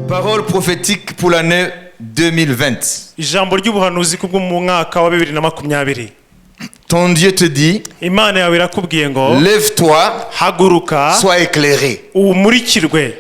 Parole prophétique pour l'année 2020. Ijambo ry'ubuhanuzi kubwo mu mwaka wa 2020. Ton Dieu te dit, Imana yawe irakubwiye ngo lève-toi, haguruka sois éclairé, umurikirwe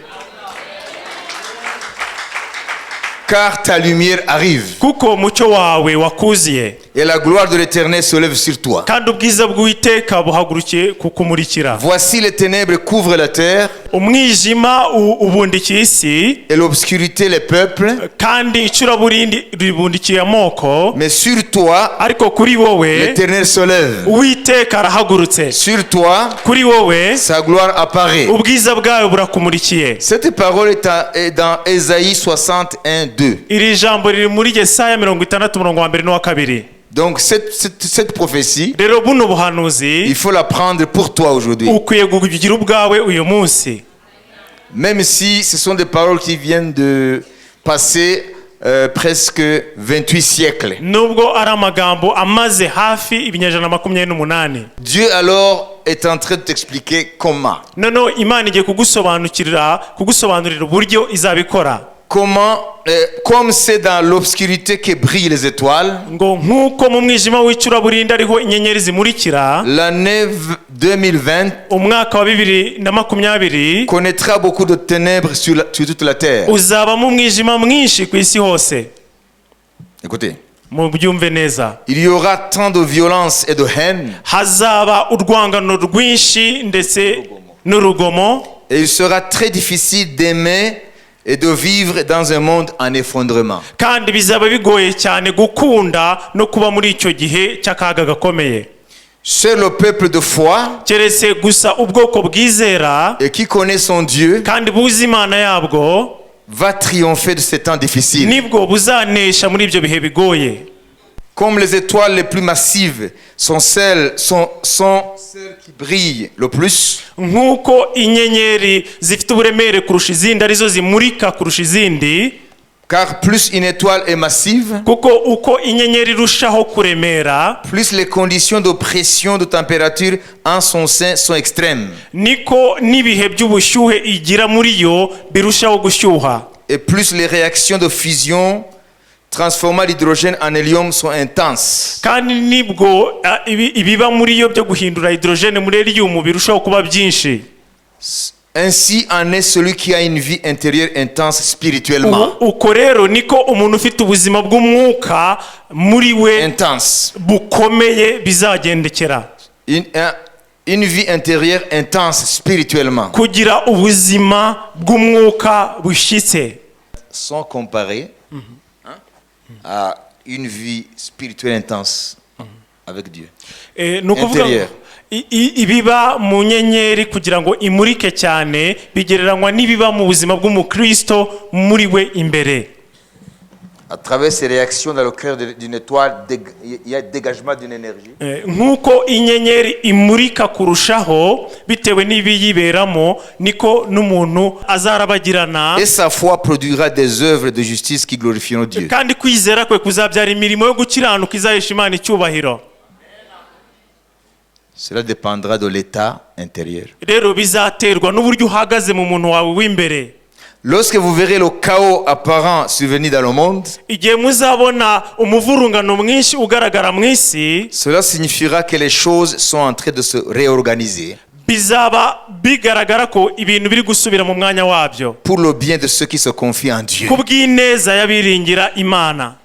car ta lumière arrive kuko umucyo wawe wakuziye et la gloire de l'Éternel se lève sur toi. kandi ubwiza bw'Uwiteka buhagurukiye kukumurikira. Voici les ténèbres couvrent la terre Umwijima ubundikiye isi et l'obscurité les peuples, kandi icuraburindi ribundikiye amoko, mais sur toi ariko kuri wowe l'Éternel se lève. Uwiteka arahagurutse, Sur toi kuri wowe sa gloire apparaît. ubwiza bwawe burakumurikiye. Cette parole est dans Ésaïe 61:2. Iri jambo riri muri Yesaya 60:1-2. Donc cette prophétie, Rero buno buhanuzi il faut la prendre pour toi aujourd'hui. ukwiye kugira ubwawe uyu munsi. Même si ce sont des paroles qui viennent de passer presque 28 siècles. Nubwo ari amagambo amaze hafi ibinyejana 28. Dieu alors est en train de t'expliquer comment. Noneho Imana igiye kugusobanurira uburyo izabikora. Comment, comme c'est dans l'obscurité que brillent les étoiles, Ngo nkuko mu mwijima w'icuraburindi ariho inyenyeri zimurikira, l'année 2020 umwaka wa 2020 connaîtra beaucoup de ténèbres sur toute la terre. uzaba mu mwijima mwinshi ku isi hose. Écoutez, Mubyumve neza. il y aura tant de violence et de haine, Hazaba urwangano rwinshi ndetse n'urugomo, et il sera très difficile d'aimer et de vivre dans un monde en effondrement. kandi bizaba bigoye cyane gukunda no kuba muri icyo gihe cy'akaga gakomeye. Seul le peuple de foi Keretse gusa ubwoko bwizera et qui connaît son Dieu kandi buzi Imana yabwo va triompher de ces temps difficiles. nibwo buzanesha muri ibyo bihe bigoye. Comme les étoiles les plus massives sont celles qui brillent le plus, Nkuko inyenyeri zifite uburemere kurusha izindi arizo zimurika kurusha izindi, car plus une étoile est massive, kuko uko inyenyeri irushaho kuremera plus les conditions de pression de température en son sein sont extrêmes, niko n'ibihe by'ubushyuhe igira muri yo birushaho gushyuha, et plus les réactions de fusion transformant l'hydrogène en hélium sont intenses. kandi nibwo ibiba muri yo byo guhindura hydrogene muri helium birushaho kuba byinshi. Ainsi en est celui qui a une vie intérieure intense spirituellement. Uko rero niko umuntu ufite ubuzima bw'umwuka muri we Intense. bukomeye bizagendekera. Une vie intérieure intense spirituellement. Kugira ubuzima bw'umwuka bushyitse. Sans comparer à une vie spirituelle intense avec Dieu. Intérieur. Ibiba mu nyenyeri kugira ngo imurike cyane bigereranywa n'ibiba mu buzima bw'umukristo muri we imbere. À travers ces réactions dans le cœur d'une étoile, il y a dégagement d'une énergie. Nkuko inyenyeri imurika kurushaho bitewe n'ibiyiberamo niko n'umuntu azarabagirana, et sa foi produira des œuvres de justice qui glorifieront Dieu. kandi kwizera kwe kuzabyara imirimo yo gukiranuka izahesha Imana icyubahiro. Cela dépendra de l'état intérieur. Rero bizaterwa n'uburyo uhagaze mu muntu wawe w'imbere. Lorsque vous verrez le chaos apparent survenir dans le monde, Igihe muzabona umuvurungano mwinshi ugaragara mu isi, cela signifiera que les choses sont en train de se réorganiser bizaba bigaragara ko ibintu biri gusubira mu mwanya wabyo pour le bien de ceux qui se confient en Dieu. kubw'ineza y'abiringira Imana.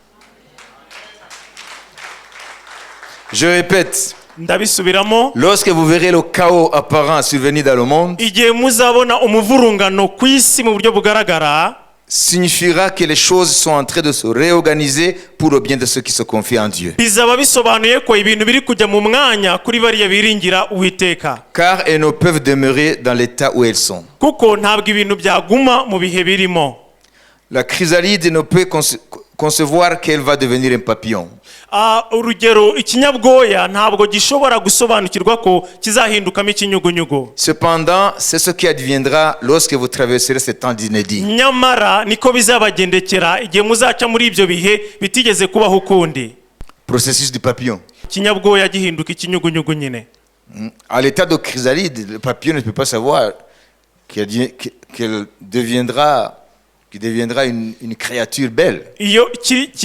Je répète, Ndabisubiramo, lorsque vous verrez le chaos apparent survenir dans le monde, igihe muzabona umuvurungano ku isi mu buryo bugaragara, signifiera que les choses sont en train de se réorganiser pour le bien de ceux qui se confient en Dieu. bizaba bisobanuye ko ibintu biri kujya mu mwanya kuri bariya biringira Uwiteka, Car elles ne peuvent demeurer dans l'état où elles sont. kuko ntabwo ibintu byaguma mu bihe birimo. La chrysalide ne peut concevoir qu'elle va devenir un papillon. Urugero, ikinyabwoya ntabwo gishobora gusobanukirwa ko kizahindukamo ikinyugunyugu. Cependant, c'est ce qui adviendra lorsque vous traverserez ces temps inédits. Nyamara niko bizabagendekera igihe muzaca muri ibyo bihe bitigeze kubaho ukundi. Processus du papillon. Ikinyabwoya gihinduka ikinyugunyugu nyine. À l'état de chrysalide, le papillon ne peut pas savoir qu'elle deviendra qui deviendra une créature belle. iyo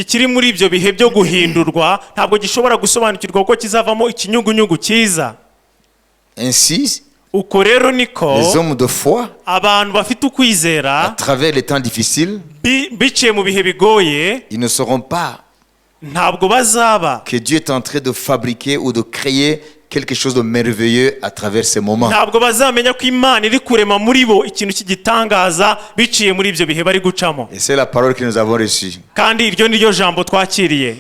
kiri muri ibyo bihe byo guhindurwa ntabwo gishobora gusobanukirwa ko kizavamo ikinyugunyugu cyiza. Ainsi, uko rero niko les hommes de foi, abantu bafite à ukwizera travers les temps difficiles, biciye mu bihe bigoye ils ne sauront pas ntabwo bazaba que Dieu est en train de fabriquer ou de créer quelque chose de merveilleux à travers ces moments. ntabwo bazamenya ko Imana iri kurema muri bo ikintu cy'igitangaza biciye muri ibyo bihe bari gucamo. Et c'est la parole que nous avons reçue. kandi iryo ni ryo jambo twakiriye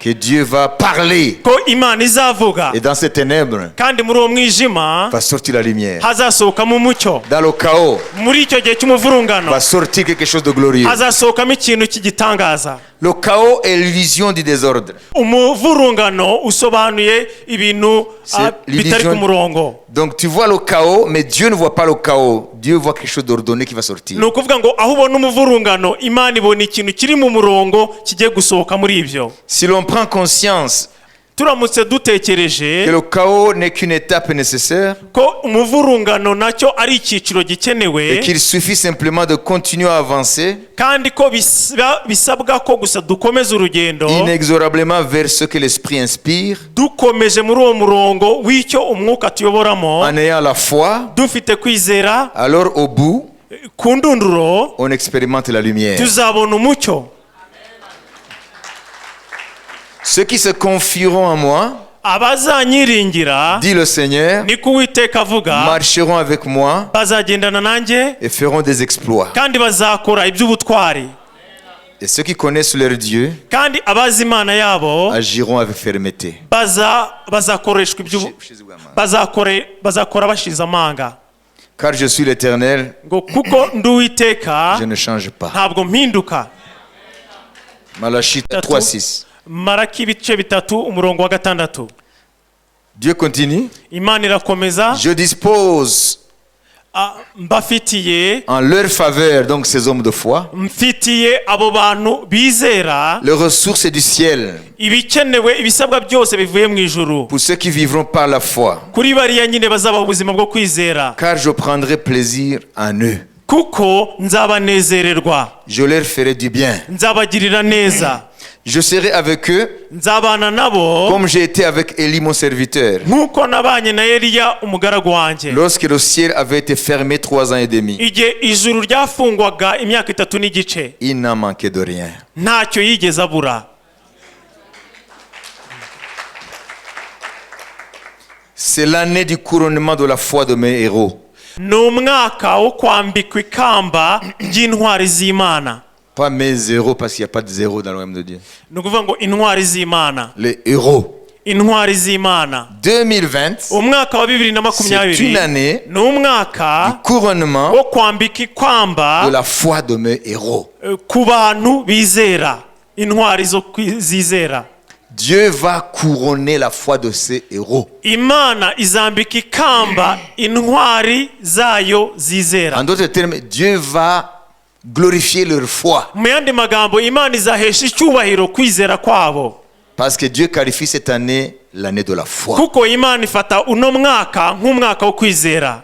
Que Dieu va parler. ko Imana izavuga Et dans ces ténèbres, kandi muri uwo mwijima va sortir la lumière. hazasohokamo umucyo. Dans le chaos, muri icyo gihe cy'umuvurungano va sortir quelque chose de glorieux. hazasohokamo ikintu cy'igitangaza. Le chaos est l'illusion du désordre. umuvurungano usobanuye ibintu C'est bitari ku l'illusion. murongo. Donc tu vois le chaos, mais Dieu ne voit pas le chaos. Dieu voit quelque chose d'ordonné qui va sortir. ni ukuvuga ngo aho ubona umuvurungano Imana ibona ikintu kiri mu murongo kigiye gusohoka muri ibyo. Si l'on prend conscience turamutse que dutekereje le chaos n'est qu'une étape nécessaire ko umuvurungano nacyo ari icyiciro et gikenewe qu'il suffit simplement de continuer à avancer kandi ko bisabwa ko gusa dukomeza urugendo inexorablement vers ce que l'Esprit inspire, dukomeje muri uwo murongo w'icyo umwuka tuyoboramo en ayant la foi, dufite kwizera, alors au bout, ku ndunduro on expérimente la lumière. tuzabona umucyo. Ceux qui se confieront en moi, abazanyiringira dit le Seigneur, ni ko Uwiteka avuga marcheront avec moi bazagendana nanjye et feront des exploits. kandi bazakora iby'ubutwari Et ceux qui connaissent leur Dieu kandi abazi Imana yabo agiront avec fermeté. bazakoreshwa bazakora bashize amanga. Car je suis l'Éternel, ngo kuko ndi Uwiteka je ne change pas. ntabwo mpinduka. Malachie 3:6. Maraki ibice bitatu umurongo wa 6. Dieu continue. Imana irakomeza Je dispose mbafitiye en leur faveur, donc ces hommes de foi, mfitiye abo bantu bizera les ressources du ciel ibikenewe ibisabwa byose bivuye mu ijuru pour ceux qui vivront par la foi. kuri bariya nyine bazaba ubuzima bwo kwizera. Car je prendrai plaisir en eux. kuko nzabanezererwa, Je leur ferai du bien. nzabagirira neza, Je serai avec eux nzabana nabo comme j'ai été avec Élie mon serviteur. nk'uko nabanye na Eliya umugaragu wanjye Lorsque le ciel avait été fermé 3 ans et demi, igihe ijuru ryafungwaga imyaka 3 n'igice. il n'en manquait de rien. ntacyo yigeze abura. C'est l'année du couronnement de la foi de mes héros. ni umwaka wo kwambikwa ikamba ry'intwari z'Imana. Pas mes héros parce qu'il n'y a pas de zéro dans le royaume de Dieu. ni ukuvuga ngo intwari z'Imana, Les héros. intwari z'Imana. 2020, umwaka wa c'est une 2020 année ni umwaka du couronnement wo kwambika ikamba de la foi de mes héros. ku bantu bizera, intwari zizera. Dieu va couronner la foi de ses héros. Imana izambika ikamba intwari zayo zizera. En d'autres termes, Dieu va glorifier leur foi. mu yandi magambo Imana izahesha icyubahiro kwizera kwabo, Parce que Dieu qualifie cette année l'année de la foi. kuko Imana ifata uno mwaka nk'umwaka wo kwizera.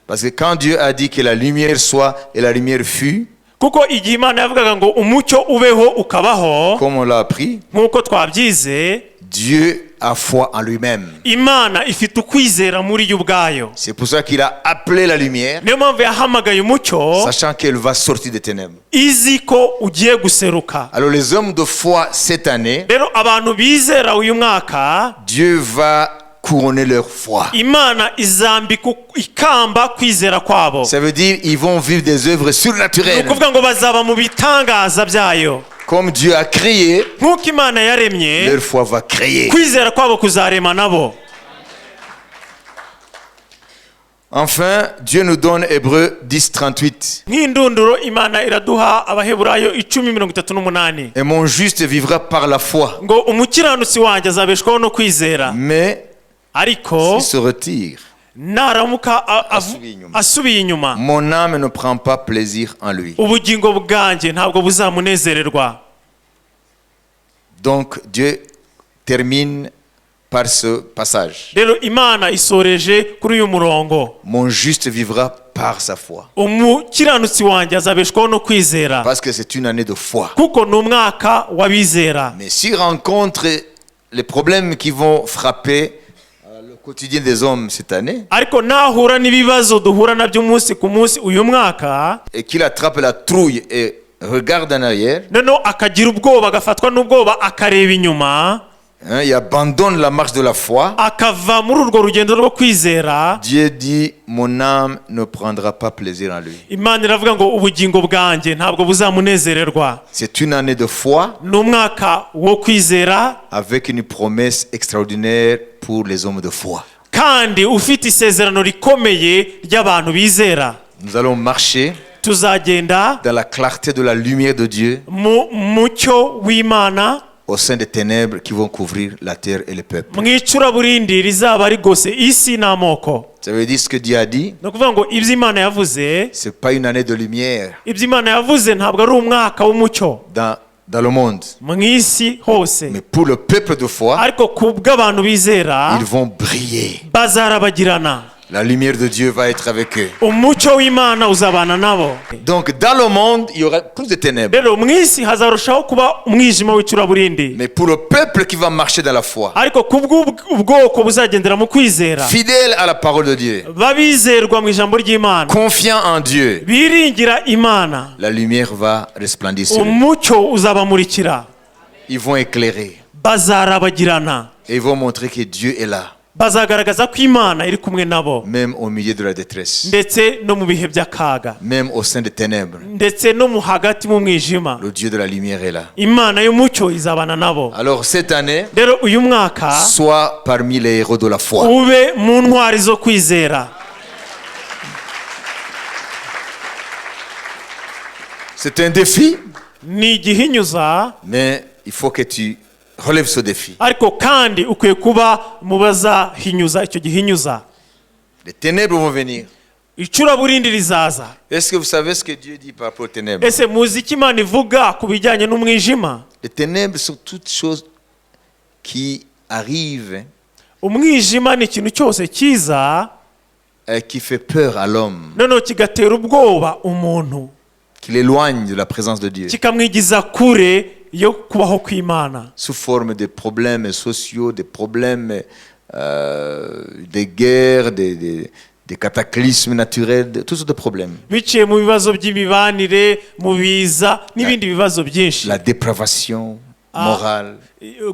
Parce que quand Dieu a dit que la lumière soit et la lumière fut, kuko igihe Imana yavugaga ngo umucyo ubeho ukabaho, comme on l'a appris, nk'uko twabyize, Dieu a foi en lui-même. Imana ifite ukwizera muri yo ubwayo. C'est pour ça qu'il a appelé la lumière, niyo mpamvu yahamagaye umucyo sachant qu'elle va sortir des ténèbres. izi ko ugiye guseruka. Alors les hommes de foi cette année, rero abantu bizera uyu mwaka Dieu va couronner leur foi. Imana izambika ikamba kwizera kwabo. Ça veut dire ils vont vivre des œuvres ni surnaturelles. ukuvuga ngo bazaba mu bitangaza byayo. Comme Dieu a créé, nk'uko Imana yaremye, leur foi va créer. kwizera kwabo kuzarema nabo. Enfin, Dieu nous donne Hébreux 10:38. nk'indunduro Imana iraduha Abaheburayo 10:38 Et mon juste vivra par la foi. ngo umukiranutsi wanjye azabeshwaho no kwizera. Mais ariko s'il se retire, naramuka asubiye inyuma, mon âme ne prend pas plaisir en lui. ubugingo bwanjye ntabwo buzamunezererwa. Donc Dieu termine par ce passage. rero Imana isoreje kuri uyu murongo, Mon juste vivra par sa foi. umukiranutsi wanjye azabeshwaho no kwizera Parce que c'est une année de foi. kuko ni umwaka w'abizera. Mais s'il rencontre les problèmes qui vont frapper le quotidien des hommes cette année, ariko nahura n'ibibazo duhura nabyo umunsi ku munsi uyu mwaka, et qu'il attrape la trouille et regarde en arrière, noneho akagira ubwoba, agafatwa n'ubwoba akareba inyuma, il abandonne la marche de la foi, akava muri urwo rugendo rwo kwizera, Dieu dit, mon âme ne prendra pas plaisir en lui. Imana iravuga ngo ubugingo bwanjye ntabwo buzamunezererwa. C'est une année de foi ni umwaka wo kwizera avec une promesse extraordinaire pour les hommes de foi. kandi ufite isezerano rikomeye ry'abantu bizera. Nous allons marcher tuzagenda dans la clarté de la lumière de Dieu mu mucyo w'Imana au sein des ténèbres qui vont couvrir la terre et le peuple. mu icuraburindi rizaba rigose isi n'amoko. Ça veut dire ce que Dieu a dit, ni ukuvuga ngo ibyo Imana yavuze, c'est pas une année de lumière ibyo Imana yavuze ntabwo ari umwaka w'umucyo dans le monde. mu isi hose, Mais pour le peuple de foi, ariko ku bw'abantu bizera ils vont briller. bazarabagirana, La lumière de Dieu va être avec eux. umucyo w'Imana uzabana nabo. Donc dans le monde, il y aura plus de ténèbres. rero mu isi hazarushaho kuba umwijima w'icuraburindi, Mais pour le peuple qui va marcher dans la foi, ariko ku bw'ubwoko buzagendera mu kwizera, fidèle à la parole de Dieu, babizerwa mu ijambo ry'Imana, confiant en Dieu, biringira Imana, la lumière va resplendir sur eux. umucyo uzabamurikira, Ils vont éclairer bazarabagirana, et ils vont montrer que Dieu est là, bazagaragaza ko Imana iri kumwe nabo, même au milieu de la détresse, ndetse no mu bihe by'akaga, même au sein des ténèbres. ndetse no mu hagati mu mwijima, Le Dieu de la lumière est là. Imana y'umucyo izabana nabo. Alors cette année, rero uyu mwaka sois parmi les héros de la foi. ube mu ntwari zo kwizera. C'est un défi, ni igihinyuza, mais il faut que tu relèves ce défi. ariko kandi ukwiye kuba mu bazahinyuza icyo gihinyuza. Les ténèbres vont venir. icuraburindi rizaza. Est-ce que vous savez ce que Dieu dit par rapport aux ténèbres? ese muzi icyo Imana ivuga ku bijyanye n'umwijima? Les ténèbres sont toutes choses qui arrivent umwijima ni ikintu cyose cyiza et qui fait peur à l'homme, noneho kigatera ubwoba umuntu, qui l'éloigne de la présence de Dieu, kikamwigiza kure yo kubaho kw'Imana, sous forme de problèmes sociaux, des problèmes des guerres, des cataclysmes naturels, toutes sortes de problèmes. biciye mu bibazo by'imibanire, mu biza n'ibindi bibazo byinshi, La dépravation morale.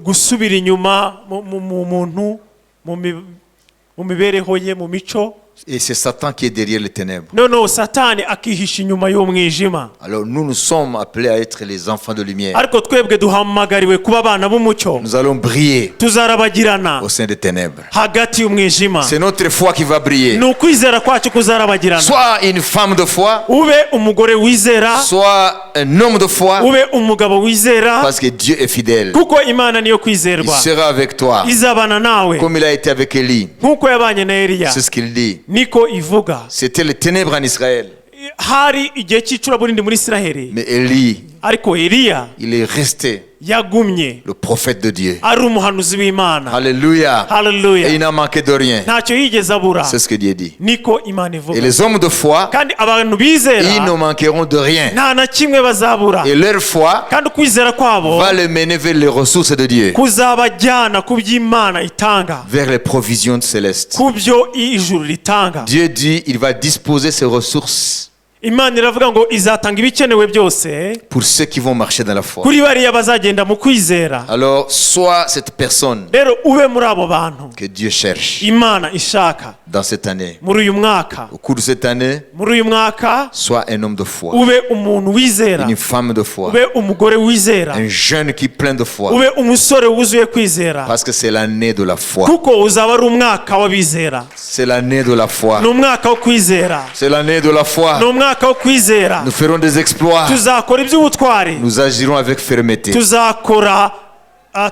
gusubira inyuma mu muntu, mu mibereho ye, mu mico. Et c'est Satan qui est derrière les ténèbres. noneho satani akihisha inyuma y'umwijima. Alors nous sommes appelés à être les enfants de lumière. ariko twebwe duhamagariwe kuba abana b'umucyo, Nous allons briller tuzarabagirana au sein des ténèbres. hagati y'umwijima. C'est notre foi qui va briller. ni ukwizera kwacu kuzarabagirana. Soit une femme de foi, ube umugore wizera, soit un homme de foi, ube umugabo wizera, parce que Dieu est fidèle. kuko Imana niyo Il kwizerwa, sera avec toi, izabana nawe comme il a été avec Élie. nk'uko yabanye na Eliya. C'est ce qu'il dit. niko ivuga. C'était les ténèbres en Israël. hari igihe cy'icuraburindi muri Isiraheli, Mais Élie, ariko Eliya il est resté yagumye le prophète de Dieu. ari umuhanuzi w'Imana. Alléluia. Et haleluya, il n'a manqué de rien. ntacyo yigeze abura. C'est ce que Dieu dit. niko Imana Et ivuga. les hommes de foi, kandi abantu ils bizera ne manqueront de rien. nta na kimwe bazabura, Et leur foi kandi ukwizera kwabo va les mener vers les ressources de Dieu, kuzabajyana ku by'Imana itanga, vers les provisions célestes. ku byo ijuru ritanga. Dieu dit, il va disposer ses ressources Imana iravuga ngo izatanga ibikenewe byose pour ceux qui vont marcher dans la foi. kuri bariya bazagenda mu kwizera. Alors, sois cette personne rero ube muri abo bantu que Dieu cherche Imana ishaka dans cette année. muri uyu mwaka. Au cours de cette année, muri uyu mwaka sois un homme de foi, ube umuntu wizera, une femme de foi, ube umugore wizera, un jeune qui est plein de foi, ube umusore wuzuye kwizera, parce que c'est l'année de la foi. kuko uzaba ari umwaka w'abizera. C'est l'année de la foi. ni umwaka wo kwizera, C'est l'année de la foi. ni umwaka wo kwizera. Nous ferons des exploits. tuzakora iby'ubutwari, Nous agirons avec fermeté. tuzakora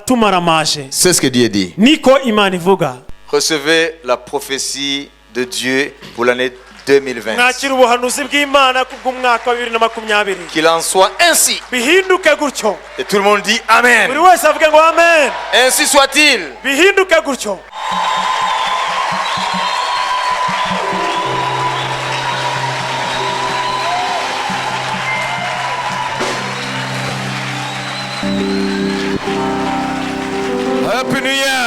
tumaramaje. C'est ce que Dieu dit. niko Imana ivuga. Recevez la prophétie de Dieu pour l'année 2020. mwakira ubuhanuzi bw'Imana kubw'umwaka wa 2020. Qu'il en soit ainsi. bihinduke gutyo. Et tout le monde dit Amen. buri wese avuge ngo amen. Ainsi soit-il. bihinduke gutyo. Happy New Year.